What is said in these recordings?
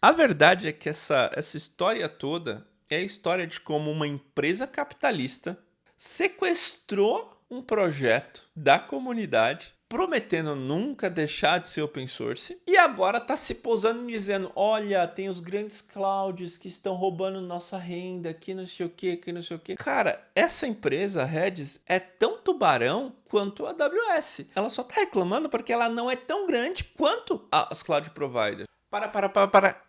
A verdade é que essa história toda é a história de como uma empresa capitalista sequestrou um projeto da comunidade, prometendo nunca deixar de ser open source, e agora está se posando e dizendo: olha, tem os grandes clouds que estão roubando nossa renda, que não sei o que, que não sei o que. Cara, essa empresa, a Redis, é tão tubarão quanto a AWS. Ela só está reclamando porque ela não é tão grande quanto as cloud providers. Para.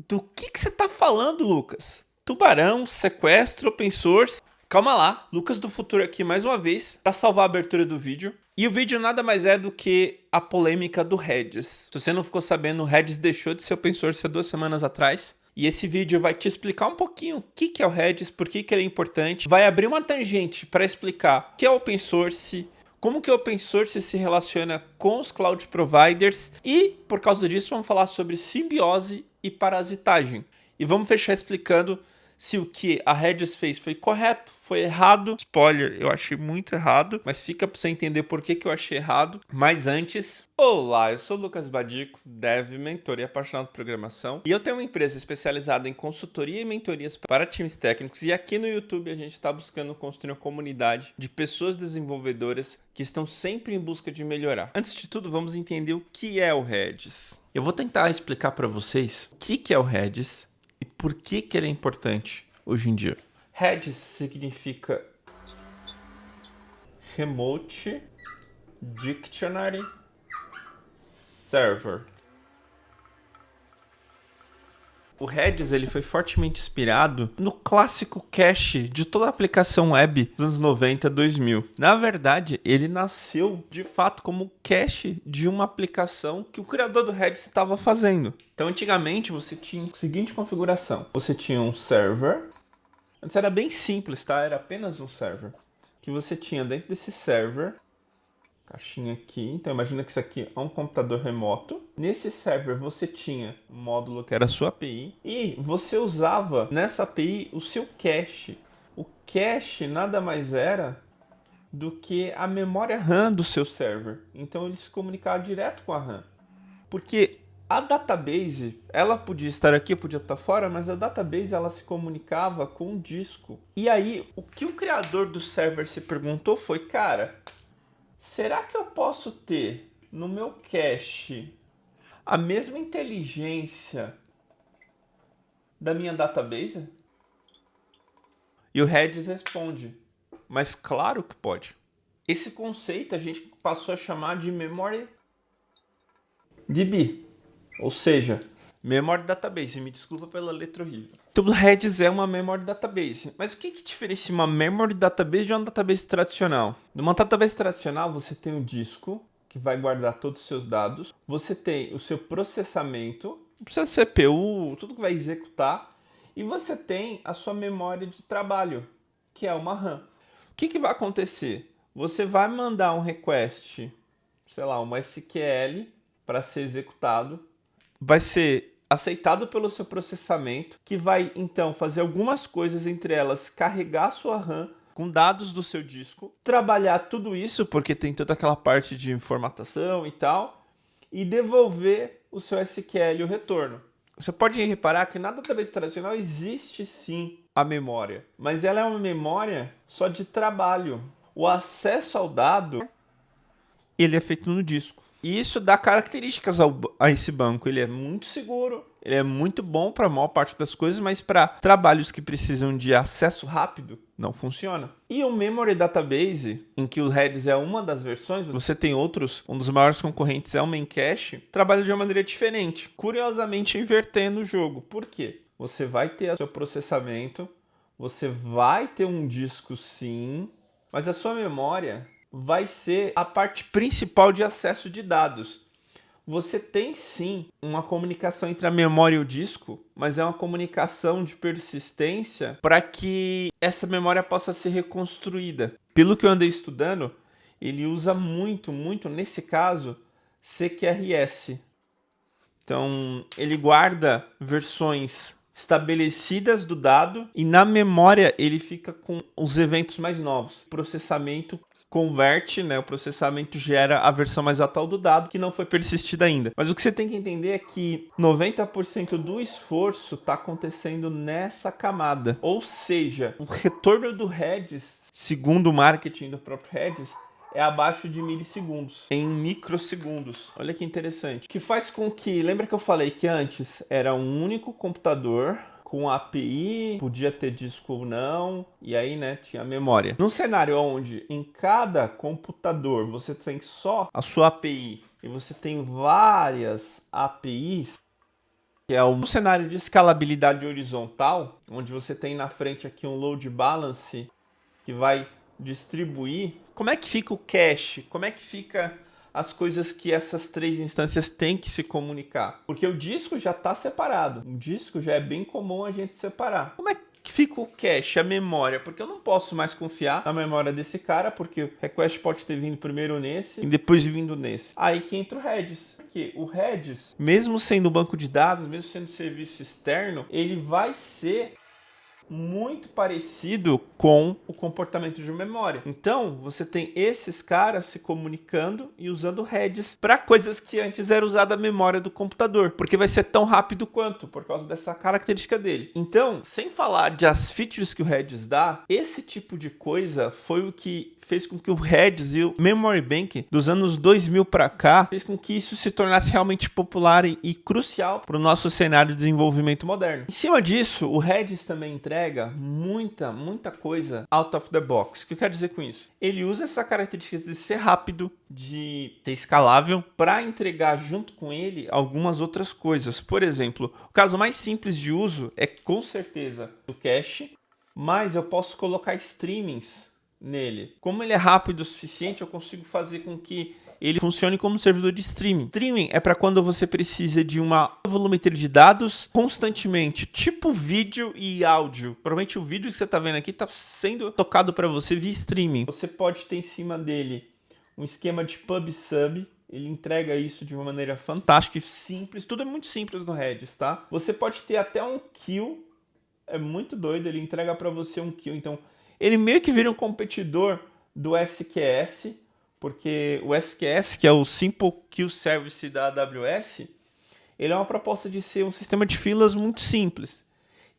Do que você tá falando, Lucas? Tubarão, sequestro, open source. Calma lá, Lucas do Futuro aqui mais uma vez para salvar a abertura do vídeo. E o vídeo nada mais é do que a polêmica do Redis. Se você não ficou sabendo, o Redis deixou de ser open source há 2 semanas atrás. E esse vídeo vai te explicar um pouquinho o que é o Redis, por que ele é importante. Vai abrir uma tangente para explicar o que é open source, como que o open source se relaciona com os cloud providers e, por causa disso, vamos falar sobre simbiose e parasitagem. E vamos fechar explicando se o que a Redis fez foi correto, foi errado. Spoiler, eu achei muito errado, mas fica para você entender por que eu achei errado. Mas antes, olá, eu sou o Lucas Badico, dev, mentor e apaixonado por programação. E eu tenho uma empresa especializada em consultoria e mentorias para times técnicos. E aqui no YouTube a gente está buscando construir uma comunidade de pessoas desenvolvedoras que estão sempre em busca de melhorar. Antes de tudo, vamos entender o que é o Redis. Eu vou tentar explicar para vocês o que é o Redis e por que ele é importante hoje em dia. Redis significa Remote Dictionary Server. O Redis ele foi fortemente inspirado no clássico cache de toda a aplicação web dos anos 90 a 2000. Na verdade, ele nasceu de fato como cache de uma aplicação que o criador do Redis estava fazendo. Então, antigamente, você tinha a seguinte configuração. Você tinha um server. Antes era bem simples, tá? Era apenas um server. Que você tinha dentro desse server caixinha aqui, então imagina que isso aqui é um computador remoto. Nesse server você tinha um módulo que era a sua API e você usava nessa API o seu cache. O cache nada mais era do que a memória RAM do seu server. Então ele se comunicava direto com a RAM. Porque a database, ela podia estar aqui, podia estar fora, mas a database ela se comunicava com o disco. E aí o que o criador do server se perguntou foi: cara, será que eu posso ter no meu cache a mesma inteligência da minha database? E o Redis responde: mas claro que pode. Esse conceito a gente passou a chamar de Memory DB, ou seja, Memory Database. Me desculpa pela letra horrível. Então, o Redis é uma Memory Database. Mas o que diferencia uma Memory Database de uma database tradicional? Numa database tradicional, você tem o disco, que vai guardar todos os seus dados. Você tem o seu processamento, precisa ser CPU, tudo que vai executar. E você tem a sua memória de trabalho, que é uma RAM. O que vai acontecer? Você vai mandar um request, sei lá, uma SQL para ser executado. Vai ser aceitado pelo seu processamento, que vai então fazer algumas coisas, entre elas carregar sua RAM com dados do seu disco, trabalhar tudo isso, porque tem toda aquela parte de formatação e tal, e devolver o seu SQL o retorno. Você pode reparar que na database tradicional existe sim a memória, mas ela é uma memória só de trabalho. O acesso ao dado ele é feito no disco. E isso dá características a esse banco. Ele é muito seguro, ele é muito bom para a maior parte das coisas, mas para trabalhos que precisam de acesso rápido, não funciona. E o Memory Database, em que o Redis é uma das versões, você tem outros, um dos maiores concorrentes é o Memcache, trabalha de uma maneira diferente, curiosamente invertendo o jogo. Por quê? Você vai ter o seu processamento, você vai ter um disco sim, mas a sua memória vai ser a parte principal de acesso de dados. Você tem sim uma comunicação entre a memória e o disco, mas é uma comunicação de persistência para que essa memória possa ser reconstruída. Pelo que eu andei estudando, ele usa muito, nesse caso, CQRS. Então, ele guarda versões estabelecidas do dado e na memória ele fica com os eventos mais novos. Processamento converte, né, o processamento gera a versão mais atual do dado que não foi persistida ainda. Mas o que você tem que entender é que 90% do esforço está acontecendo nessa camada. Ou seja, o retorno do Redis, segundo o marketing do próprio Redis, é abaixo de milissegundos, em microsegundos. Olha que interessante. Que faz com que, lembra que eu falei que antes era um único computador com API, podia ter disco ou não, e aí, né, tinha memória. Num cenário onde em cada computador você tem só a sua API e você tem várias APIs, que é um cenário de escalabilidade horizontal, onde você tem na frente aqui um load balance que vai distribuir. Como é que fica o cache? Como é que fica as coisas que essas três instâncias têm que se comunicar? Porque o disco já está separado. O disco já é bem comum a gente separar. Como é que fica o cache, a memória? Porque eu não posso mais confiar na memória desse cara, porque o request pode ter vindo primeiro nesse e depois vindo nesse. Aí que entra o Redis. Porque o Redis, mesmo sendo banco de dados, mesmo sendo serviço externo, ele vai ser muito parecido com o comportamento de memória. Então, você tem esses caras se comunicando e usando Redis para coisas que antes era usada a memória do computador, porque vai ser tão rápido quanto, por causa dessa característica dele. Então, sem falar das features que o Redis dá, esse tipo de coisa foi o que fez com que o Redis e o Memory Bank dos anos 2000 para cá fez com que isso se tornasse realmente popular e crucial para o nosso cenário de desenvolvimento moderno. Em cima disso, o Redis também entrega muita coisa out of the box. O que eu quero dizer com isso? Ele usa essa característica de ser rápido, de ser escalável, para entregar junto com ele algumas outras coisas. Por exemplo, o caso mais simples de uso é com certeza o cache, mas eu posso colocar streamings nele. Como ele é rápido o suficiente, eu consigo fazer com que ele funcione como servidor de streaming. Streaming é para quando você precisa de uma volumetria de dados constantemente, tipo vídeo e áudio. Provavelmente o vídeo que você está vendo aqui está sendo tocado para você via streaming. Você pode ter em cima dele um esquema de pub-sub. Ele entrega isso de uma maneira fantástica e simples. Tudo é muito simples no Redis, tá? Você pode ter até um kill. É muito doido. Ele entrega para você um kill. Então, ele meio que vira um competidor do SQS, porque o SQS, que é o Simple Queue Service da AWS, ele é uma proposta de ser um sistema de filas muito simples.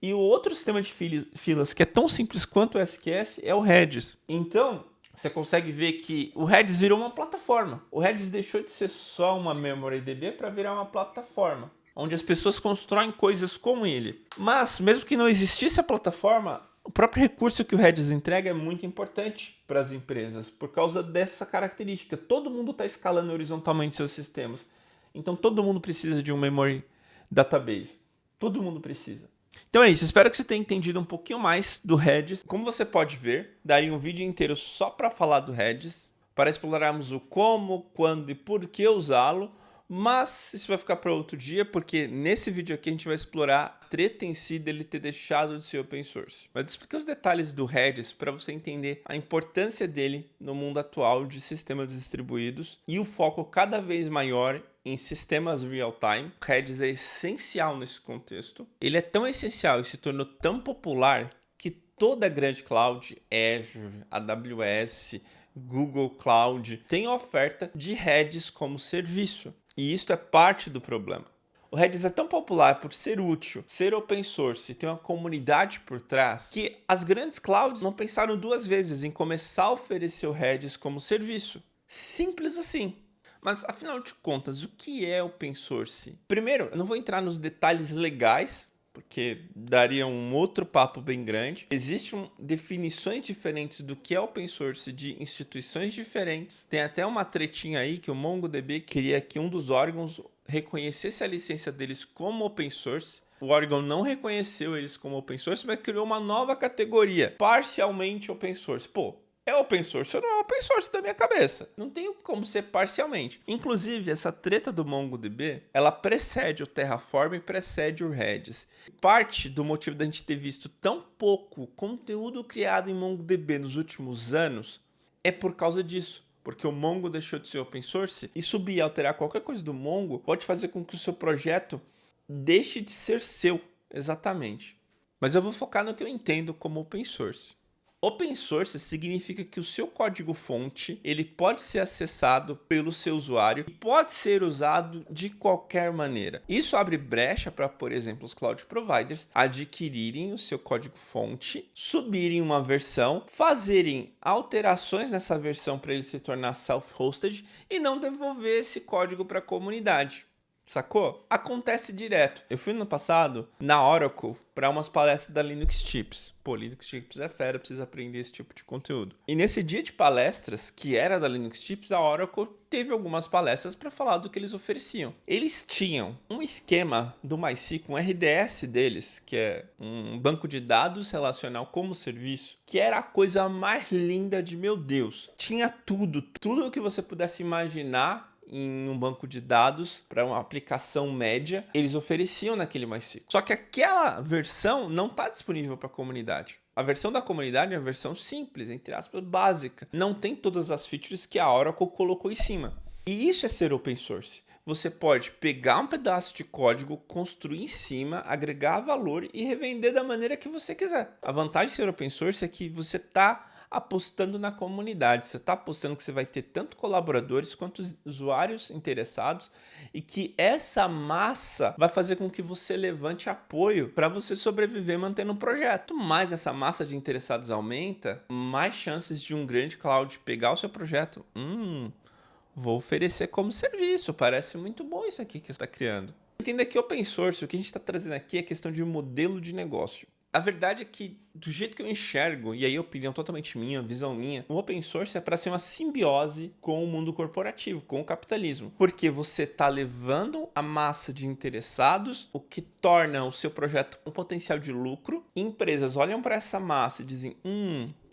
E o outro sistema de filas que é tão simples quanto o SQS é o Redis. Então, você consegue ver que o Redis virou uma plataforma. O Redis deixou de ser só uma MemoryDB para virar uma plataforma, onde as pessoas constroem coisas com ele. Mas, mesmo que não existisse a plataforma, o próprio recurso que o Redis entrega é muito importante para as empresas, por causa dessa característica. Todo mundo está escalando horizontalmente seus sistemas. Então, todo mundo precisa de um memory database. Todo mundo precisa. Então é isso, espero que você tenha entendido um pouquinho mais do Redis. Como você pode ver, daria um vídeo inteiro só para falar do Redis, para explorarmos o como, quando e por que usá-lo. Mas isso vai ficar para outro dia, porque nesse vídeo aqui a gente vai explorar a treta em si dele ter deixado de ser open source. Mas eu expliquei os detalhes do Redis para você entender a importância dele no mundo atual de sistemas distribuídos e o foco cada vez maior em sistemas real-time. O Redis é essencial nesse contexto. Ele é tão essencial e se tornou tão popular que toda grande cloud, Azure, AWS, Google Cloud, tem oferta de Redis como serviço. E isso é parte do problema. O Redis é tão popular por ser útil, ser open source e ter uma comunidade por trás, que as grandes clouds não pensaram duas vezes em começar a oferecer o Redis como serviço. Simples assim. Mas, afinal de contas, o que é open source? Primeiro, eu não vou entrar nos detalhes legais, porque daria um outro papo bem grande. Existem definições diferentes do que é open source de instituições diferentes. Tem até uma tretinha aí que o MongoDB queria que um dos órgãos reconhecesse a licença deles como open source. O órgão não reconheceu eles como open source, mas criou uma nova categoria, parcialmente open source. Pô, é open source ou não é open source da minha cabeça? Não tem como ser parcialmente. Inclusive, essa treta do MongoDB, ela precede o Terraform e precede o Redis. Parte do motivo da gente ter visto tão pouco conteúdo criado em MongoDB nos últimos anos é por causa disso. Porque o Mongo deixou de ser open source e subir e alterar qualquer coisa do Mongo pode fazer com que o seu projeto deixe de ser seu, exatamente. Mas eu vou focar no que eu entendo como open source. Open source significa que o seu código-fonte ele pode ser acessado pelo seu usuário e pode ser usado de qualquer maneira. Isso abre brecha para, por exemplo, os cloud providers adquirirem o seu código-fonte, subirem uma versão, fazerem alterações nessa versão para ele se tornar self-hosted e não devolver esse código para a comunidade. Sacou? Acontece direto. Eu fui no passado na Oracle para umas palestras da Linux Tips. Pô, Linux Tips é fera, precisa aprender esse tipo de conteúdo. E nesse dia de palestras, que era da Linux Tips, a Oracle teve algumas palestras para falar do que eles ofereciam. Eles tinham um esquema do MySQL, um RDS deles, que é um banco de dados relacional como serviço, que era a coisa mais linda de meu Deus. Tinha tudo o que você pudesse imaginar em um banco de dados para uma aplicação média, eles ofereciam naquele MySQL. Só que aquela versão não está disponível para a comunidade. A versão da comunidade é uma versão simples, entre aspas, básica. Não tem todas as features que a Oracle colocou em cima. E isso é ser open source. Você pode pegar um pedaço de código, construir em cima, agregar valor e revender da maneira que você quiser. A vantagem de ser open source é que você está apostando na comunidade, você está apostando que você vai ter tanto colaboradores quanto usuários interessados e que essa massa vai fazer com que você levante apoio para você sobreviver mantendo um projeto. Quanto mais essa massa de interessados aumenta, mais chances de um grande cloud pegar o seu projeto. Vou oferecer como serviço, parece muito bom isso aqui que você está criando. Entenda que open source, o que a gente está trazendo aqui é questão de modelo de negócio. A verdade é que, do jeito que eu enxergo, e aí opinião totalmente minha, visão minha, o open source é para ser uma simbiose com o mundo corporativo, com o capitalismo. Porque você está levando a massa de interessados, o que torna o seu projeto um potencial de lucro. Empresas olham para essa massa e dizem,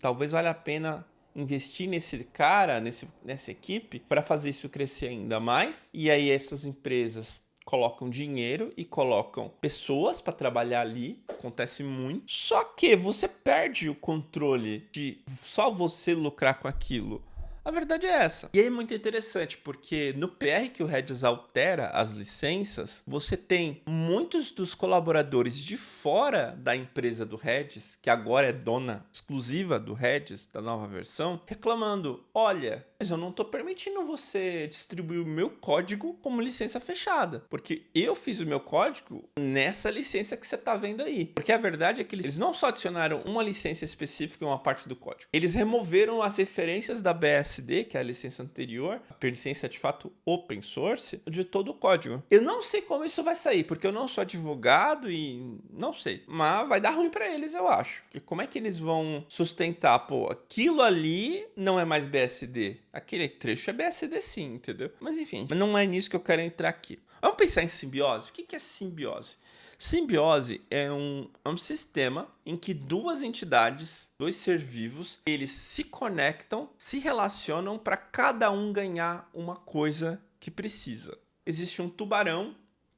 talvez valha a pena investir nesse cara, nessa equipe, para fazer isso crescer ainda mais. E aí essas empresas colocam dinheiro e colocam pessoas para trabalhar ali, acontece muito. Só que você perde o controle de só você lucrar com aquilo. A verdade é essa. E aí é muito interessante, porque no PR que o Redis altera as licenças, você tem muitos dos colaboradores de fora da empresa do Redis, que agora é dona exclusiva do Redis, da nova versão, reclamando, olha, mas eu não estou permitindo você distribuir o meu código como licença fechada, porque eu fiz o meu código nessa licença que você está vendo aí. Porque a verdade é que eles não só adicionaram uma licença específica em uma parte do código, eles removeram as referências da BSD, que é a licença anterior, a licença de fato open source, de todo o código. Eu não sei como isso vai sair, porque eu não sou advogado e não sei, mas vai dar ruim para eles, eu acho. Que como é que eles vão sustentar, pô, aquilo ali não é mais BSD, aquele trecho é BSD sim, entendeu? Mas enfim, não é nisso que eu quero entrar aqui. Vamos pensar em simbiose? O que é simbiose? Simbiose é um sistema em que duas entidades, dois seres vivos, eles se conectam, se relacionam para cada um ganhar uma coisa que precisa. Existe um tubarão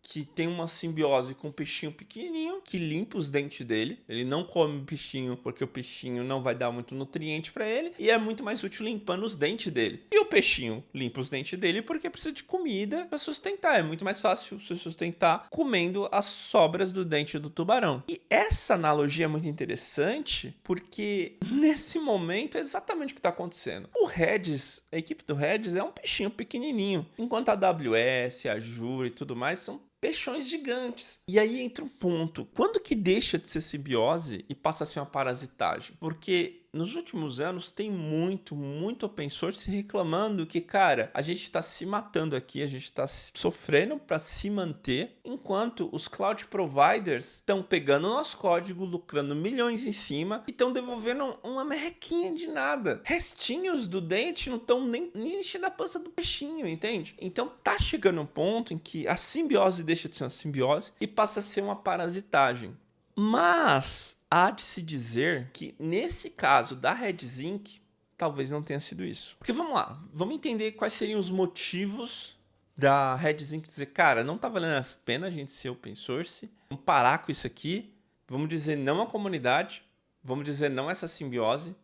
que tem uma simbiose com um peixinho pequenininho que limpa os dentes dele. Ele não come o peixinho porque o peixinho não vai dar muito nutriente para ele e é muito mais útil limpando os dentes dele. E o peixinho limpa os dentes dele porque precisa de comida para sustentar. É muito mais fácil se sustentar comendo as sobras do dente do tubarão. E essa analogia é muito interessante porque nesse momento é exatamente o que está acontecendo. O Redis, a equipe do Redis é um peixinho pequenininho, enquanto a AWS, a Azure e tudo mais são peixões gigantes. E aí entra um ponto. Quando que deixa de ser simbiose e passa a ser uma parasitagem? Porque nos últimos anos tem muito open source reclamando que, cara, a gente está se matando aqui, a gente está sofrendo para se manter, enquanto os cloud providers estão pegando o nosso código, lucrando milhões em cima e estão devolvendo uma merrequinha de nada. Restinhos do dente não estão nem enchendo a pança do peixinho, entende? Então tá chegando um ponto em que a simbiose deixa de ser uma simbiose e passa a ser uma parasitagem. Mas há de se dizer que nesse caso da Redis Inc., talvez não tenha sido isso. Porque vamos lá, vamos entender quais seriam os motivos da Redis Inc. dizer, cara, não tá valendo a pena a gente ser open source, vamos parar com isso aqui, vamos dizer não à comunidade, vamos dizer não a essa simbiose,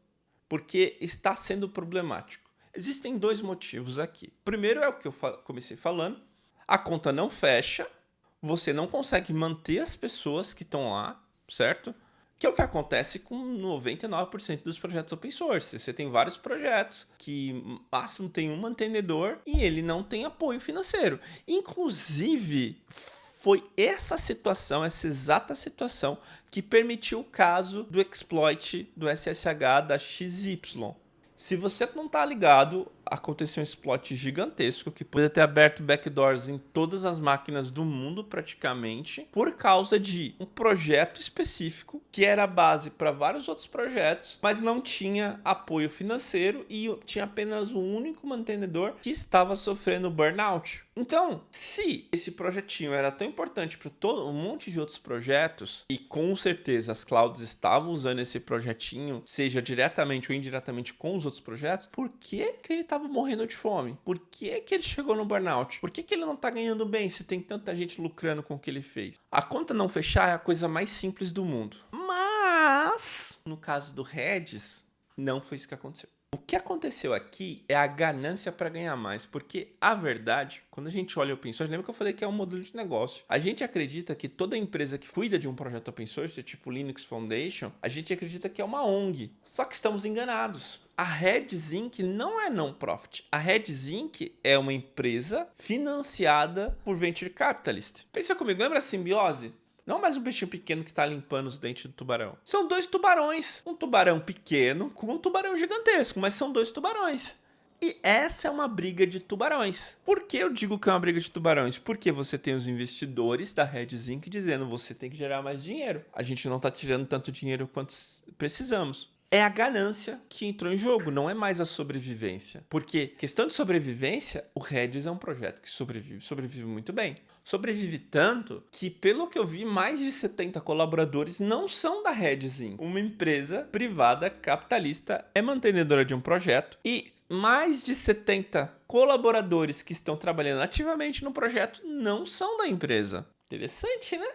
porque está sendo problemático. Existem dois motivos aqui. Primeiro é o que eu comecei falando, a conta não fecha, você não consegue manter as pessoas que estão lá, certo? Que é o que acontece com 99% dos projetos open source. Você tem vários projetos que máximo tem um mantenedor e ele não tem apoio financeiro. Inclusive, foi essa situação, essa exata situação, que permitiu o caso do exploit do SSH da XY. Se você não tá ligado, aconteceu um exploit gigantesco que poderia ter aberto backdoors em todas as máquinas do mundo praticamente, por causa de um projeto específico que era a base para vários outros projetos, mas não tinha apoio financeiro e tinha apenas um único mantenedor que estava sofrendo burnout. Então, se esse projetinho era tão importante para todo um monte de outros projetos, e com certeza as clouds estavam usando esse projetinho, seja diretamente ou indiretamente com os outros projetos, por que ele estava morrendo de fome? Por que ele chegou no burnout? Por que ele não está ganhando bem se tem tanta gente lucrando com o que ele fez? A conta não fechar é a coisa mais simples do mundo. Mas, no caso do Redis, não foi isso que aconteceu. O que aconteceu aqui é a ganância para ganhar mais, porque a verdade, quando a gente olha o open source, lembra que eu falei que é um modelo de negócio. A gente acredita que toda empresa que cuida de um projeto open source, tipo Linux Foundation, a gente acredita que é uma ONG. Só que estamos enganados. A Redis Inc. não é non-profit. A Redis Inc. é uma empresa financiada por Venture Capitalist. Pensa comigo, lembra a Simbiose? Não mais um peixinho pequeno que tá limpando os dentes do tubarão. São dois tubarões. Um tubarão pequeno com um tubarão gigantesco, mas são dois tubarões. E essa é uma briga de tubarões. Por que eu digo que é uma briga de tubarões? Porque você tem os investidores da Redis Inc. dizendo você tem que gerar mais dinheiro. A gente não tá tirando tanto dinheiro quanto precisamos. É a ganância que entrou em jogo, não é mais a sobrevivência. Porque, questão de sobrevivência, o Redis é um projeto que sobrevive muito bem. Sobrevive tanto que, pelo que eu vi, mais de 70 colaboradores não são da Redis Inc. Uma empresa privada capitalista é mantenedora de um projeto e mais de 70 colaboradores que estão trabalhando ativamente no projeto não são da empresa. Interessante, né?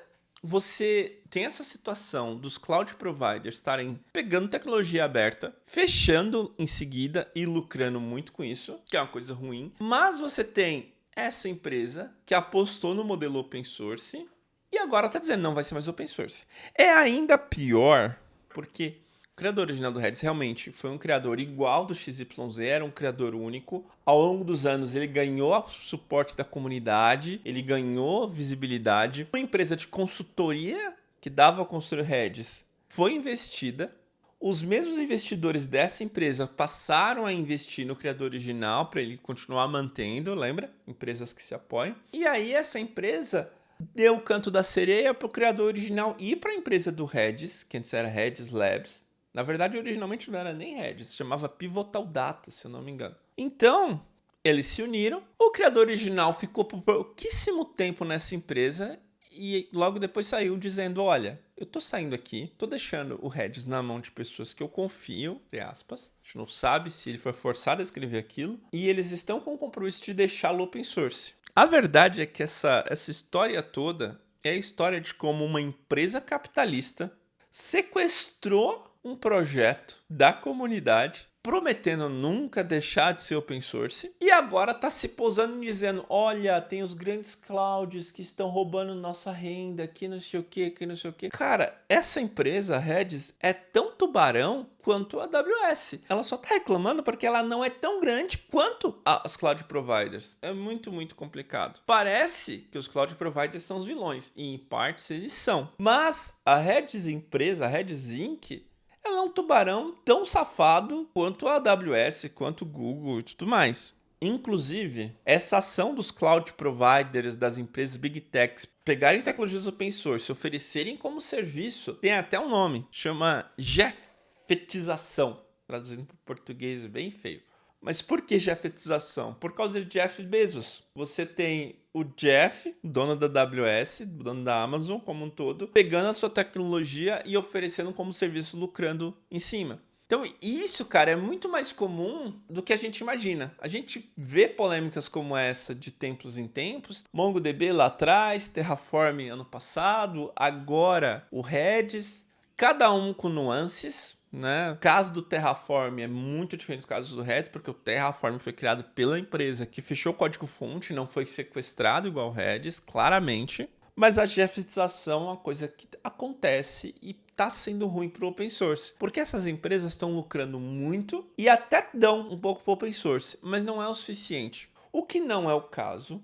Você tem essa situação dos cloud providers estarem pegando tecnologia aberta, fechando em seguida e lucrando muito com isso, que é uma coisa ruim. Mas você tem essa empresa que apostou no modelo open source e agora está dizendo não vai ser mais open source. É ainda pior porque o criador original do Redis realmente foi um criador igual do XYZ, era um criador único. Ao longo dos anos ele ganhou o suporte da comunidade, ele ganhou visibilidade. Uma empresa de consultoria que dava a construir Redis foi investida. Os mesmos investidores dessa empresa passaram a investir no criador original para ele continuar mantendo, lembra? Empresas que se apoiam. E aí essa empresa deu o canto da sereia para o criador original e para a empresa do Redis, que antes era Redis Labs. Na verdade, originalmente não era nem Redis, se chamava Pivotal Data, se eu não me engano. Então, eles se uniram, o criador original ficou por pouquíssimo tempo nessa empresa e logo depois saiu dizendo, olha, eu tô saindo aqui, tô deixando o Redis na mão de pessoas que eu confio, entre aspas. A gente não sabe se ele foi forçado a escrever aquilo. E eles estão com o compromisso de deixá-lo open source. A verdade é que essa história toda é a história de como uma empresa capitalista sequestrou um projeto da comunidade, prometendo nunca deixar de ser open source, e agora está se posando e dizendo, olha, tem os grandes clouds que estão roubando nossa renda, aqui não sei o que, aqui não sei o que. Cara, essa empresa, a Redis, é tão tubarão quanto a AWS. Ela só está reclamando porque ela não é tão grande quanto as cloud providers. É muito, muito complicado. Parece que os cloud providers são os vilões, e em partes eles são. Mas a Redis empresa, a Redis Inc., ela é um tubarão tão safado quanto a AWS, quanto o Google e tudo mais. Inclusive, essa ação dos cloud providers, das empresas Big Techs, pegarem tecnologias open source e oferecerem como serviço, tem até um nome, chama Jeffetização. Traduzindo para o português é bem feio. Mas por que Jeffetização? Por causa de Jeff Bezos. Você tem o Jeff, dono da AWS, dono da Amazon como um todo, pegando a sua tecnologia e oferecendo como serviço, lucrando em cima. Então isso, cara, é muito mais comum do que a gente imagina. A gente vê polêmicas como essa de tempos em tempos. MongoDB lá atrás, Terraform ano passado, agora o Redis. Cada um com nuances. Né? O caso do Terraform é muito diferente do caso do Redis, porque o Terraform foi criado pela empresa que fechou o código-fonte, não foi sequestrado igual o Redis, claramente. Mas a jeffetização é uma coisa que acontece e tá sendo ruim pro open source, porque essas empresas estão lucrando muito e até dão um pouco pro open source, mas não é o suficiente. O que não é o caso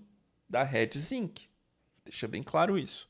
da Redis Inc. Deixa bem claro isso.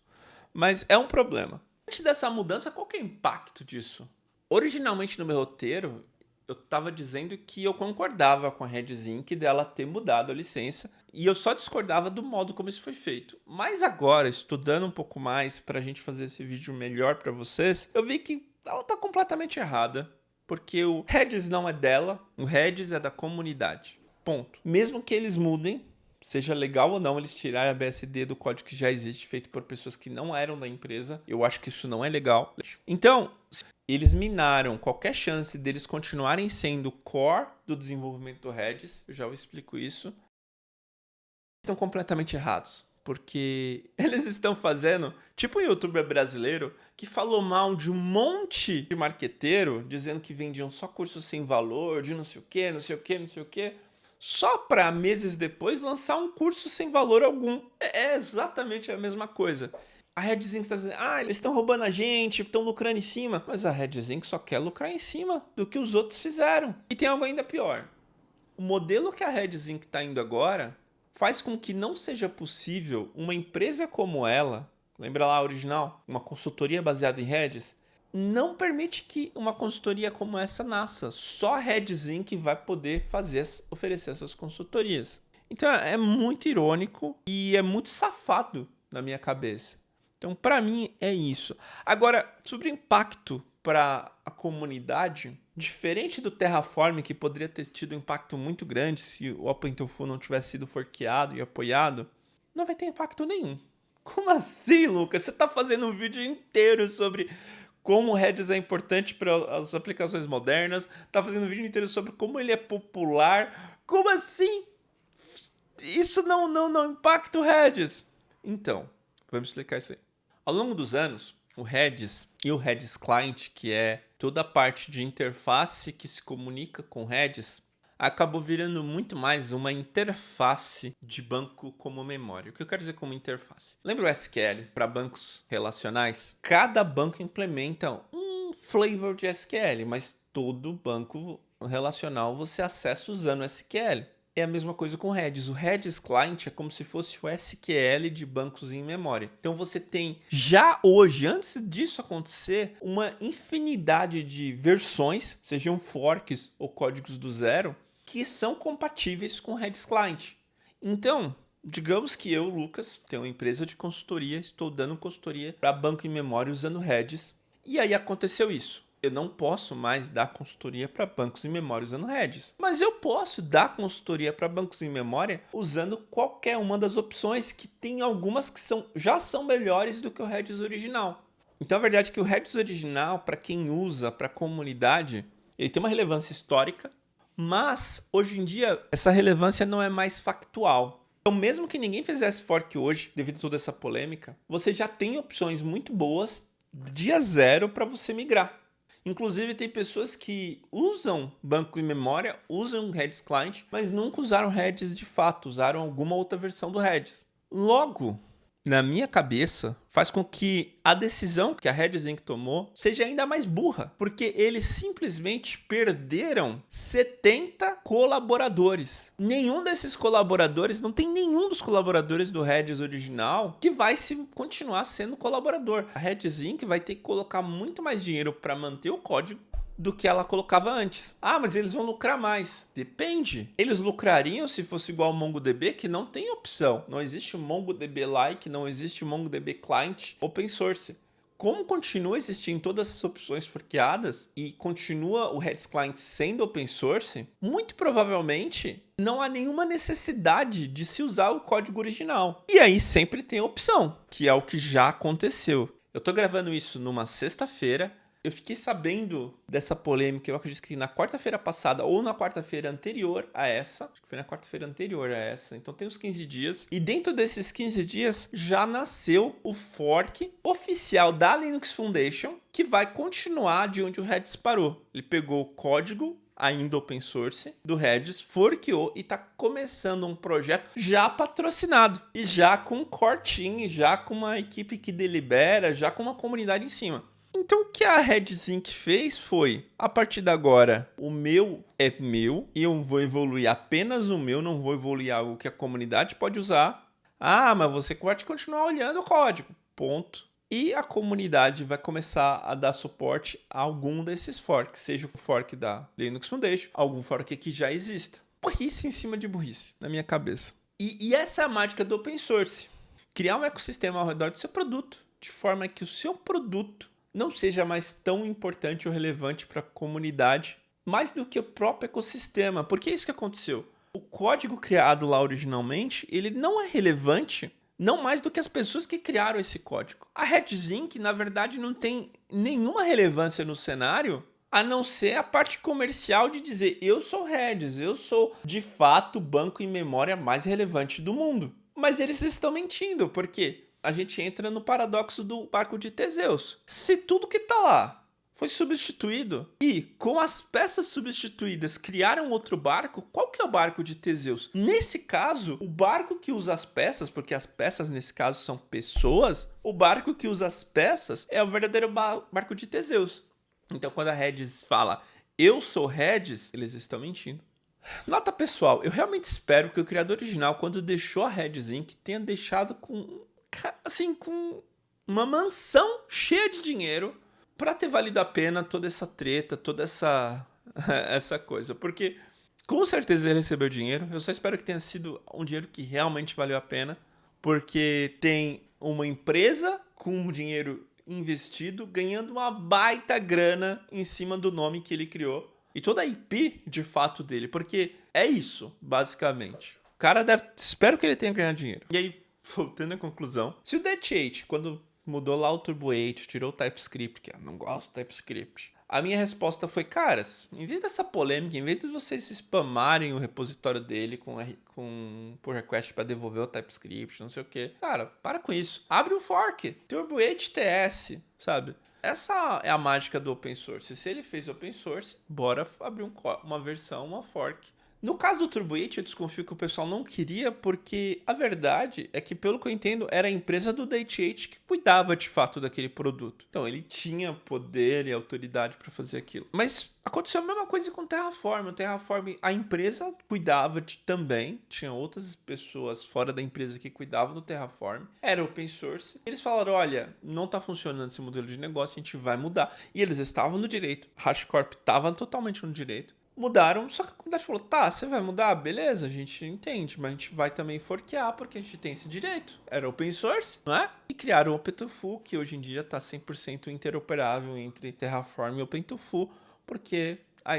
Mas é um problema. Antes dessa mudança, qual que é o impacto disso? Originalmente no meu roteiro, eu estava dizendo que eu concordava com a Redis Inc. dela ter mudado a licença e eu só discordava do modo como isso foi feito. Mas agora, estudando um pouco mais para a gente fazer esse vídeo melhor para vocês, eu vi que ela está completamente errada, porque o Redis não é dela, o Redis é da comunidade. Ponto. Mesmo que eles mudem, seja legal ou não eles tirarem a BSD do código que já existe, feito por pessoas que não eram da empresa, eu acho que isso não é legal. Então, eles minaram qualquer chance deles continuarem sendo core do desenvolvimento do Redis, eu já explico isso. Estão completamente errados, porque eles estão fazendo, tipo um youtuber brasileiro que falou mal de um monte de marqueteiro, dizendo que vendiam só cursos sem valor, de não sei o que, não sei o que, não sei o que, só para meses depois lançar um curso sem valor algum. É exatamente a mesma coisa. A Redis Inc. está dizendo, eles estão roubando a gente, estão lucrando em cima. Mas a Redis Inc. só quer lucrar em cima do que os outros fizeram. E tem algo ainda pior. O modelo que a Redis Inc. está indo agora faz com que não seja possível uma empresa como ela, lembra lá a original, uma consultoria baseada em Redis, não permite que uma consultoria como essa nasça. Só a Redis Inc. vai poder oferecer essas consultorias. Então é muito irônico e é muito safado na minha cabeça. Então, para mim, é isso. Agora, sobre o impacto para a comunidade, diferente do Terraform, que poderia ter tido um impacto muito grande se o OpenTofu não tivesse sido forqueado e apoiado, não vai ter impacto nenhum. Como assim, Lucas? Você está fazendo um vídeo inteiro sobre como o Redis é importante para as aplicações modernas, está fazendo um vídeo inteiro sobre como ele é popular. Como assim? Isso não impacta o Redis. Então, vamos explicar isso aí. Ao longo dos anos, o Redis e o Redis Client, que é toda a parte de interface que se comunica com o Redis, acabou virando muito mais uma interface de banco como memória. O que eu quero dizer como interface? Lembra o SQL para bancos relacionais? Cada banco implementa um flavor de SQL, mas todo banco relacional você acessa usando SQL. É a mesma coisa com o Redis. O Redis Client é como se fosse o SQL de bancos em memória. Então você tem, já hoje, antes disso acontecer, uma infinidade de versões, sejam forks ou códigos do zero, que são compatíveis com o Redis Client. Então, digamos que eu, Lucas, tenho uma empresa de consultoria, estou dando consultoria para banco em memória usando Redis, e aí aconteceu isso. Eu não posso mais dar consultoria para bancos em memória usando Redis. Mas eu posso dar consultoria para bancos em memória usando qualquer uma das opções, que tem algumas que já são melhores do que o Redis original. Então a verdade é que o Redis original, para quem usa, para a comunidade, ele tem uma relevância histórica, mas hoje em dia essa relevância não é mais factual. Então mesmo que ninguém fizesse fork hoje, devido a toda essa polêmica, você já tem opções muito boas dia zero para você migrar. Inclusive, tem pessoas que usam banco em memória, usam Redis Client, mas nunca usaram Redis de fato, usaram alguma outra versão do Redis. Logo, na minha cabeça, faz com que a decisão que a Redis Inc. tomou seja ainda mais burra, porque eles simplesmente perderam 70 colaboradores. Nenhum desses colaboradores, não tem nenhum dos colaboradores do Redis original que vai continuar sendo colaborador. A Redis Inc. vai ter que colocar muito mais dinheiro para manter o código do que ela colocava antes. Mas eles vão lucrar mais. Depende. Eles lucrariam se fosse igual ao MongoDB, que não tem opção. Não existe o MongoDB-like, não existe o MongoDB Client open source. Como continua existindo todas essas opções forqueadas e continua o Redis Client sendo open source, muito provavelmente não há nenhuma necessidade de se usar o código original. E aí sempre tem a opção, que é o que já aconteceu. Eu estou gravando isso numa sexta-feira. Eu fiquei sabendo dessa polêmica, eu acredito que na quarta-feira passada ou na quarta-feira anterior a essa. Acho que foi na quarta-feira anterior a essa. Então tem uns 15 dias. E dentro desses 15 dias já nasceu o fork oficial da Linux Foundation, que vai continuar de onde o Redis parou. Ele pegou o código ainda open source do Redis, forqueou e está começando um projeto já patrocinado. E já com um core team, já com uma equipe que delibera, já com uma comunidade em cima. Então o que a RedZinc fez foi, a partir de agora, o meu é meu e eu vou evoluir apenas o meu, não vou evoluir algo que a comunidade pode usar. Ah, mas você pode continuar olhando o código. Ponto. E a comunidade vai começar a dar suporte a algum desses forks, seja o fork da Linux Foundation, algum fork que já exista. Burrice em cima de burrice, na minha cabeça. E essa é a mágica do open source. Criar um ecossistema ao redor do seu produto, de forma que o seu produto não seja mais tão importante ou relevante para a comunidade, mais do que o próprio ecossistema. Porque é isso que aconteceu. O código criado lá originalmente, ele não é relevante, não mais do que as pessoas que criaram esse código. A RedZinc, na verdade, não tem nenhuma relevância no cenário, a não ser a parte comercial de dizer eu sou Redis, eu sou de fato o banco em memória mais relevante do mundo. Mas eles estão mentindo, porque a gente entra no paradoxo do barco de Teseus. Se tudo que está lá foi substituído e com as peças substituídas criaram outro barco, qual que é o barco de Teseus? Nesse caso, o barco que usa as peças, porque as peças nesse caso são pessoas, o barco que usa as peças é o verdadeiro barco de Teseus. Então quando a Redis fala eu sou Redis, eles estão mentindo. Nota pessoal, eu realmente espero que o criador original, quando deixou a RedZinc, tenha deixado com uma mansão cheia de dinheiro para ter valido a pena toda essa treta, toda essa coisa. Porque com certeza ele recebeu dinheiro, eu só espero que tenha sido um dinheiro que realmente valeu a pena, porque tem uma empresa com dinheiro investido ganhando uma baita grana em cima do nome que ele criou. E toda a IP, de fato, dele. Porque é isso, basicamente. O cara deve... Espero que ele tenha ganhado dinheiro. E aí, voltando à conclusão. Se o DT8, quando mudou lá o Turbo 8, tirou o TypeScript, que eu não gosto do TypeScript, a minha resposta foi, caras, em vez dessa polêmica, em vez de vocês spamarem o repositório dele com pull request para devolver o TypeScript, não sei o que, cara, para com isso. Abre um fork, Turbo 8 TS, sabe? Essa é a mágica do open source. Se ele fez open source, bora abrir uma versão, uma fork. No caso do Turbo 8, eu desconfio que o pessoal não queria, porque a verdade é que, pelo que eu entendo, era a empresa do DT8 que cuidava de fato daquele produto. Então ele tinha poder e autoridade para fazer aquilo. Mas aconteceu a mesma coisa com o Terraform. O Terraform, a empresa cuidava também, tinha outras pessoas fora da empresa que cuidavam do Terraform, era open source. Eles falaram, olha, não tá funcionando esse modelo de negócio, a gente vai mudar. E eles estavam no direito. HashiCorp estava totalmente no direito. Mudaram, só que a comunidade falou, tá, você vai mudar? Beleza, a gente entende, mas a gente vai também forquear porque a gente tem esse direito. Era open source, não é? E criaram o OpenTofu, que hoje em dia está 100% interoperável entre Terraform e OpenTofu, porque,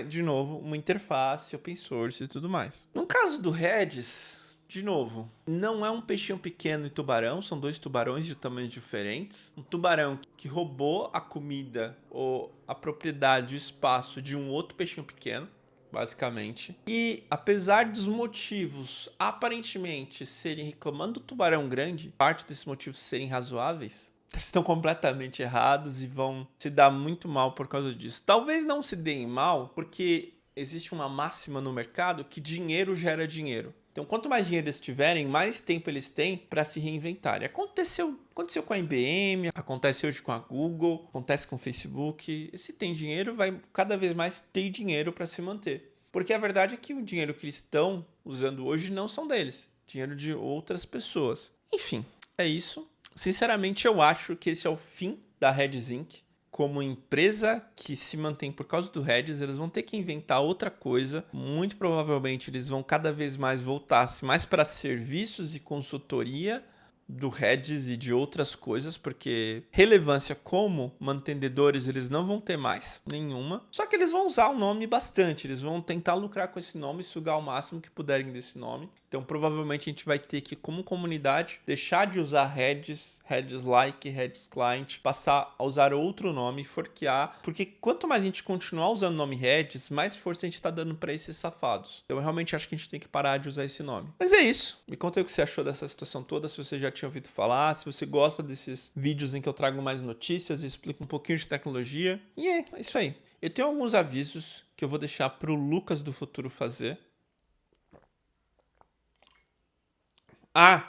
de novo, uma interface open source e tudo mais. No caso do Redis, de novo, não é um peixinho pequeno e tubarão, são dois tubarões de tamanhos diferentes. Um tubarão que roubou a comida ou a propriedade, o espaço de um outro peixinho pequeno, basicamente. E apesar dos motivos aparentemente serem reclamando do tubarão grande, parte desses motivos serem razoáveis, estão completamente errados e vão se dar muito mal por causa disso. Talvez não se deem mal, porque existe uma máxima no mercado que dinheiro gera dinheiro. Então, quanto mais dinheiro eles tiverem, mais tempo eles têm para se reinventarem. Aconteceu com a IBM, acontece hoje com a Google, acontece com o Facebook. E se tem dinheiro, vai cada vez mais ter dinheiro para se manter. Porque a verdade é que o dinheiro que eles estão usando hoje não são deles. Dinheiro de outras pessoas. Enfim, é isso. Sinceramente, eu acho que esse é o fim da RedZinc. Como empresa que se mantém por causa do Redis, eles vão ter que inventar outra coisa. Muito provavelmente eles vão cada vez mais voltar-se mais para serviços e consultoria do Redis e de outras coisas, porque relevância como mantenedores eles não vão ter mais nenhuma. Só que eles vão usar o nome bastante, eles vão tentar lucrar com esse nome e sugar o máximo que puderem desse nome. Então provavelmente a gente vai ter que, como comunidade, deixar de usar Redis, Redis-like, Redis-client, passar a usar outro nome, forquear, porque quanto mais a gente continuar usando o nome Redis, mais força a gente está dando para esses safados. Então eu realmente acho que a gente tem que parar de usar esse nome. Mas é isso. Me conta aí o que você achou dessa situação toda, se você já tinha ouvido falar, se você gosta desses vídeos em que eu trago mais notícias e explico um pouquinho de tecnologia. E é isso aí. Eu tenho alguns avisos que eu vou deixar para o Lucas do futuro fazer.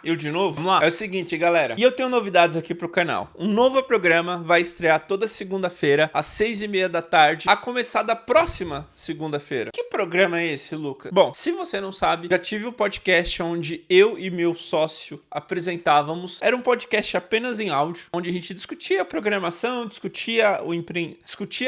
Eu de novo? Vamos lá. É o seguinte, galera. E eu tenho novidades aqui pro canal. Um novo programa vai estrear toda segunda-feira, às 6h30 da tarde, a começar da próxima segunda-feira. Que programa é esse, Lucas? Bom, se você não sabe, já tive um podcast onde eu e meu sócio apresentávamos. Era um podcast apenas em áudio, onde a gente discutia a programação, discutia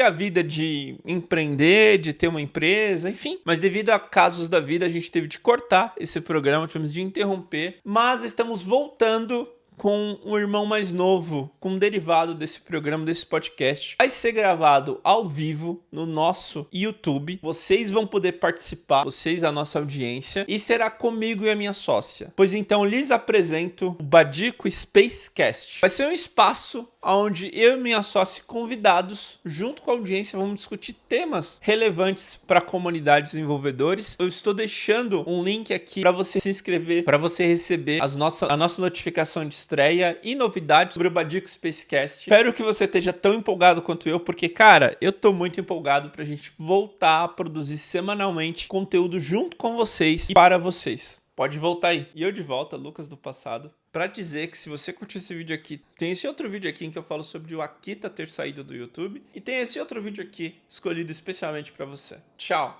a vida de empreender, de ter uma empresa, enfim. Mas devido a casos da vida, a gente teve de cortar esse programa, tivemos de interromper. Mas estamos voltando com um irmão mais novo, com um derivado desse programa, desse podcast. Vai ser gravado ao vivo no nosso YouTube. Vocês vão poder participar, vocês, a nossa audiência, e será comigo e a minha sócia. Pois então, lhes apresento o Badico Spacecast. Vai ser um espaço onde eu e minha sócia convidados, junto com a audiência, vamos discutir temas relevantes para a comunidade desenvolvedores. Eu estou deixando um link aqui para você se inscrever, para você receber a nossa notificação de estreia e novidades sobre o Badico Spacecast. Espero que você esteja tão empolgado quanto eu, porque, cara, eu tô muito empolgado pra gente voltar a produzir semanalmente conteúdo junto com vocês e para vocês. Pode voltar aí. E eu de volta, Lucas do passado, pra dizer que se você curtiu esse vídeo aqui, tem esse outro vídeo aqui em que eu falo sobre o Akita ter saído do YouTube, e tem esse outro vídeo aqui escolhido especialmente pra você. Tchau!